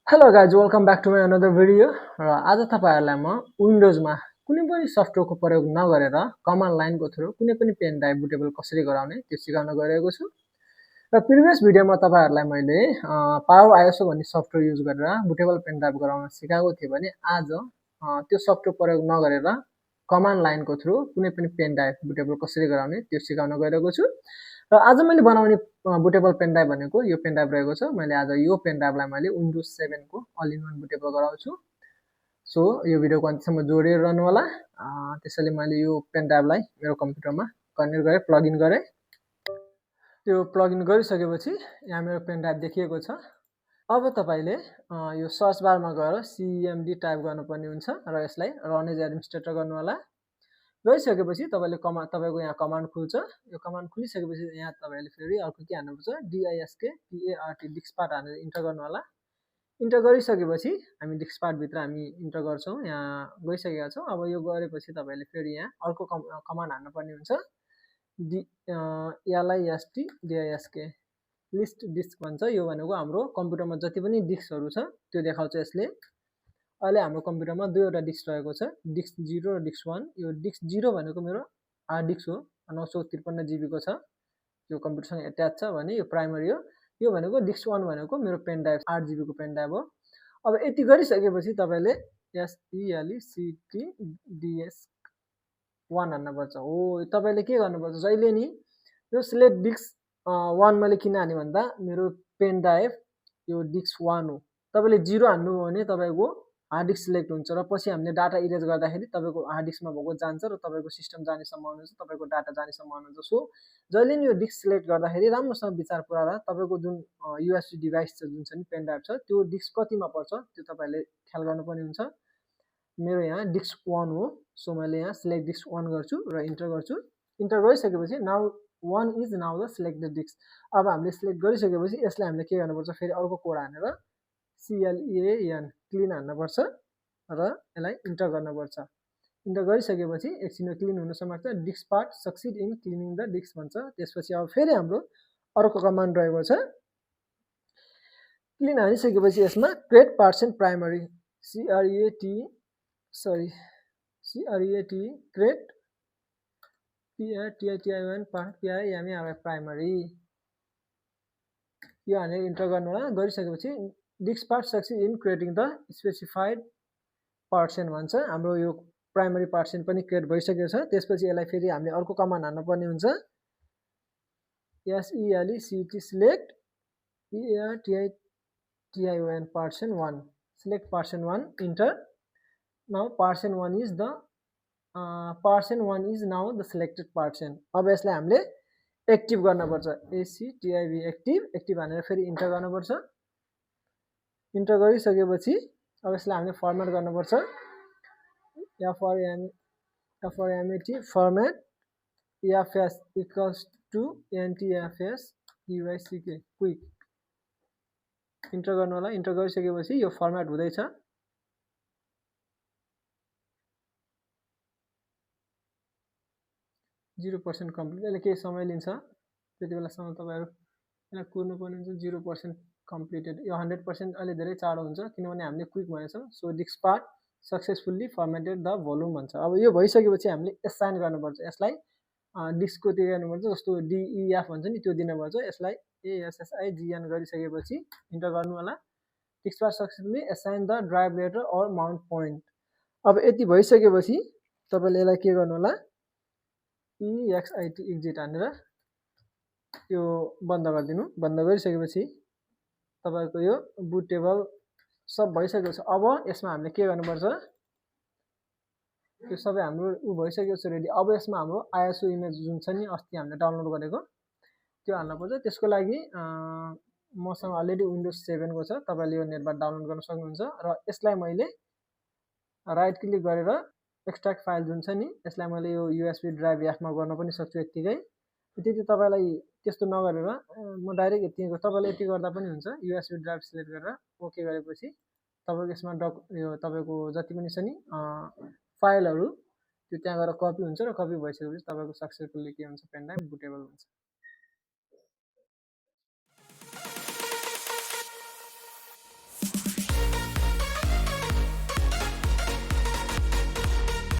Hello guys welcome back to my another video र आज तपाईँहरूलाई म विन्डोजमा कुनै पनि सफ्टवेयरको प्रयोग नगरेर कमान्ड लाइनको थ्रु कुनै पनि पेन ड्राइभ बुटेबल कसरी गराउने त्यो सिकाउन गइरहेको छु। र प्रिभियस भिडियोमा तपाईँहरूलाई मैले पावर आइएसओ भन्ने सफ्टवेयर युज गरेर बुटेबल पेन ड्राइभ गराउन सिकाएको थिएँ भने आज त्यो सफ्टवेयर प्रयोग नगरेर कमान्ड लाइनको थ्रु कुनै पनि पेन ड्राइभ बुटेबल कसरी गराउने त्यो सिकाउन गइरहेको छु। र आज मैले बनाउने बुटेबल पेन ड्राइभ भनेको यो पेन ड्राइभ रहेको छ। मैले आज यो पेन ड्राइभलाई मैले विन्डोज 7 को अल इन वान बुटेबल गराउँछु। सो यो भिडियोको अन्त्यसम्म जोडिएर रहनु होला। त्यसैले मैले यो पेन ड्राइभलाई मेरो कम्प्युटरमा कनेक्ट गरेँ, प्लगइन गरेँ। त्यो प्लगइन गरिसकेपछि यहाँ मेरो पेन ड्राइभ देखिएको छ। अब तपाईले यो सर्च बारमा गएर cmd टाइप गर्नुपर्ने हुन्छ र यसलाई रन एज एडमिनिस्ट्रेटर गर्नु होला। गइसकेपछि तपाईले तपाईको यहाँ कमान्ड खुल्छ। यो कमान्ड खुलिसकेपछि यहाँ तपाईले फेरि अर्को के हान्नुपर्छ, diskpart डिस्कपार्ट हानेर इन्टर गर्नु होला। इन्टर गरिसकेपछि हामी डिस्कपार्ट भित्र हामी इन्टर गर्छौं। यहाँ गइसकेका छौं। अब यो गरेपछि तपाईले फेरि यहाँ अर्को कमान्ड हान्नुपर्ने हुन्छ, list लिस्ट डिस्क भन्छ। यो भनेको हाम्रो कम्प्युटरमा जति पनि डिस्कहरु छ त्यो देखाउँछ यसले। अहिले हाम्रो कम्प्युटरमा दुईवटा डिस्क रहेको छ, डिस्क 0 र डिस्क 1। यो डिस्क 0 भनेको मेरो हार्ड डिस्क हो, 953 GB को छ, यो कम्प्युटरसँग एट्याच छ भने यो प्राइमरी हो। यो भनेको डिस्क 1 भनेको मेरो पेन ड्राइभ 8 GB को पेन ड्राइभ हो। अब यति गरिसकेपछि तपाईले SELECTDS1 हान्नुपर्छ। हो, तपाईले के गर्नुपर्छ, जहिले नि यो सिलेक्ट डिस्क 1 मैले किन हाने भन्दा मेरो पेन ड्राइभ यो डिस्क 1 हो। तपाईले 0 हान्नुभयो भने तपाईको हार्ड डिस्क सिलेक्ट हुन्छ र पछि हामीले डाटा इरेज गर्दाखेरि तपाईको हार्ड डिस्कमा भएको जान्छ र तपाईको सिस्टम जाने सम्भावना हुन्छ, तपाईको डाटा जाने सम्भावना हुन्छ। सो जहिले नि यो डिस्क सिलेक्ट गर्दाखेरि राम्रोसँग विचार पुर्याएर तपाईको जुन USB डिभाइस छ, जुन छ नि पेन ड्राइभ छ, त्यो डिस्क कतिमा पर्छ त्यो तपाईले ख्याल गर्नुपर्ने हुन्छ। मेरो यहाँ डिस्क 1 हो, सो मैले यहाँ सिलेक्ट डिस्क 1 गर्छु र इन्टर गर्छु। इन्टर गरिसकेपछि now 1 is now the selected disk. अब हामीले सिलेक्ट गरिसकेपछि यसलाई हामीले के गर्नुपर्छ, फेरि अर्को कोड हानेर CLEAN क्लिन हान्नुपर्छ र यसलाई इन्टर गर्नुपर्छ। इन्टर गरिसकेपछि एकछिनमा क्लिन हुन समात्छ। Diskpart succeeded in cleaning the disk भन्छ। त्यसपछि अब फेरि हाम्रो अर्को कमान्ड रहेको छ, क्लिन हानिसकेपछि यसमा create parts in primary CREAT create PRTITION part primary यो हानेर इन्टर गर्नु होला। गरिसकेपछि diskpart succeeded in creating the specified partition भन्छ। हाम्रो यो प्राइमरी पार्टसन पनि क्रिएट भइसकेको छ। त्यसपछि यसलाई फेरि हामीले अर्को कमान्ड हान्नुपर्ने हुन्छ, SELECT select PRTITION partition 1 select partition 1 enter. Now partition 1 is now the selected partition. अब यसलाई हामीले एक्टिभ गर्नुपर्छ, ACTIV एक्टिभ हानेर फेरि इन्टर गर्नुपर्छ। इन्टर गरिसकेपछि अब यसलाई हामीले फर्मेट गर्नुपर्छ, FORMAT format EFS equals to NTFS UICK quick enter गर्नु होला। इन्टर गरिसकेपछि यो फर्मेट हुँदैछ। 0% कम्प्लिट, यसले केही समय लिन्छ, त्यति बेलासम्म तपाईहरु यसलाई कुर्नुपर्ने हुन्छ। 0% कम्प्लिटेड, यो 100% अहिले धेरै चाँडो हुन्छ किनभने हामीले क्विक भनेछौँ। So disk part successfully formatted the volume भन्छ। अब यो भइसकेपछि हामीले एसाइन गर्नुपर्छ, यसलाई डिस्कको त्यो गर्नुपर्छ, जस्तो DEF भन्छ नि त्यो दिनुपर्छ। यसलाई ASSIGN गरिसकेपछि इन्टर गर्नु होला। Disk part successfully assign the drive letter or mount point. अब यति भइसकेपछि तपाईले यसलाई के गर्नु होला, EXIT हानेर यो बन्द गरिदिनु। बन्द गरिसकेपछि तपाईको यो बुटेबल सब भइसकेको छ। अब यसमा हामीले के गर्नुपर्छ, यो सबै हाम्रो भइसकेको छ रेडी। अब यसमा हाम्रो आइएसओ इमेज जुन छ नि अस्ति हामीले डाउनलोड गरेको त्यो हाल्नुपर्छ। त्यसको लागि मसँग अलरेडी विन्डोज 7 को छ, तपाईले यो नेटबाट डाउनलोड गर्न सक्नुहुन्छ। र यसलाई मैले राइट क्लिक गरेर एक्सट्र्याक्ट फाइल जुन छ नि यसलाई मैले यो USB ड्राइभ एफमा गर्न पनि सक्छु यतिकै। त्यति तपाईलाई त्यस्तो नगरेर म डाइरेक्ट यति तपाईले यति गर्दा पनि हुन्छ। USB ड्राइभ सिलेक्ट गरेर ओके गरेपछि तपाईको यसमा यो तपाईको जति पनि छ नि फाइलहरु त्यो त्यहाँ गएर कपी हुन्छ र कपी भइसकेपछि तपाईको सक्सेसफुली के हुन्छ, पेन ड्राइभ बुटेबल हुन्छ।